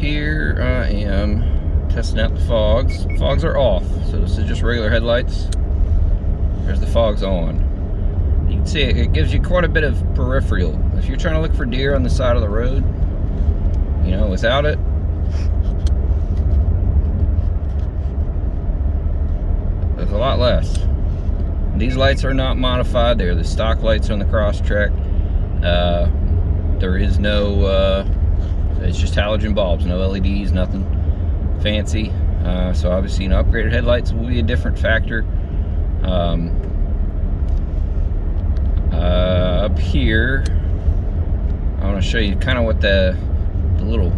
here I am testing out the fogs. Fogs are off, so this is just regular headlights. There's the fogs on. You can see it gives you quite a bit of peripheral. If you're trying to look for deer on the side of the road, you know, without it, there's a lot less. These lights are not modified. They're the stock lights on the Crosstrek. There is no, it's just halogen bulbs, no LEDs, nothing fancy. So obviously, you know, upgraded headlights will be a different factor. Up here, I want to show you kind of what the little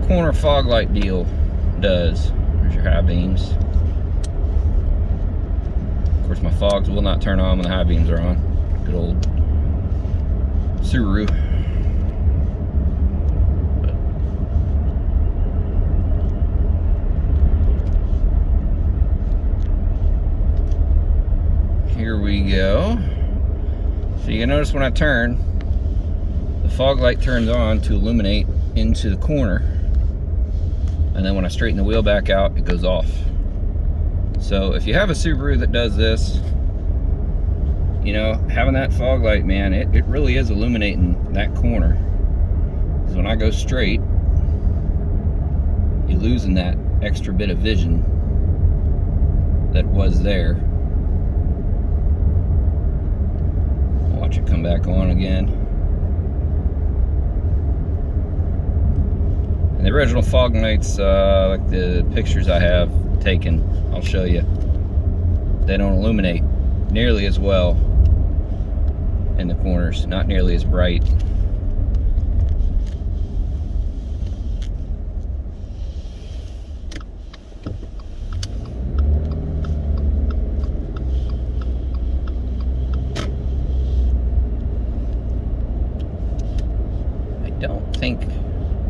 corner fog light deal does. There's your high beams. Of course, my fogs will not turn on when the high beams are on. Good old Subaru. Here we go. So you can notice when I turn, the fog light turns on to illuminate into the corner, and then when I straighten the wheel back out, it goes off. So if you have a Subaru that does this, you know, having that fog light, man, it really is illuminating that corner. Because when I go straight, you're losing that extra bit of vision that was there. Watch it come back on again. And the original fog lights, like the pictures I have taken, I'll show you, they don't illuminate nearly as well in the corners, not nearly as bright.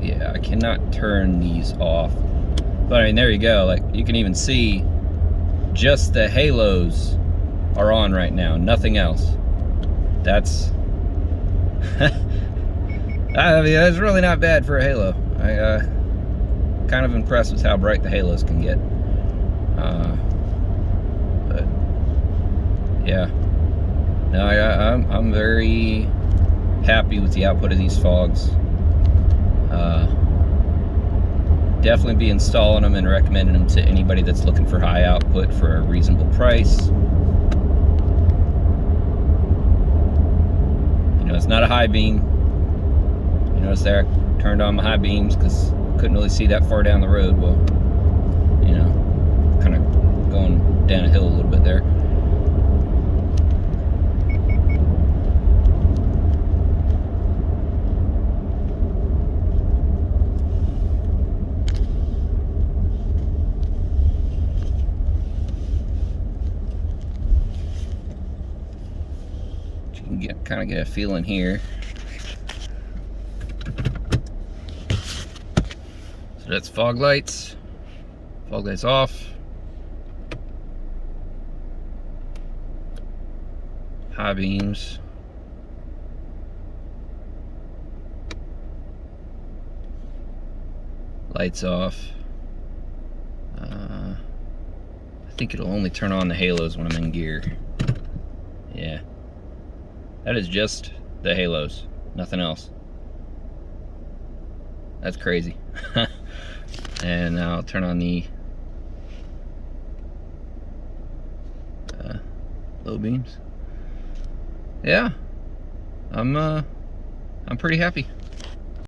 Yeah, I cannot turn these off, but I mean, there you go. Like, you can even see just the halos are on right now, nothing else. That's I mean, that's really not bad for a halo. Kind of impressed with how bright the halos can get. But yeah, no, I'm very happy with the output of these fogs. Definitely be installing them and recommending them to anybody that's looking for high output for a reasonable price. You know, it's not a high beam. You notice there I turned on my high beams because I couldn't really see that far down the road. Well, you know, kind of going down a hill a little bit there. You can kind of get a feeling here. So that's fog lights. Fog lights off. High beams. Lights off. I think it'll only turn on the halos when I'm in gear. Yeah. That is just the halos, nothing else. That's crazy. And now I'll turn on the low beams. Yeah, I'm pretty happy.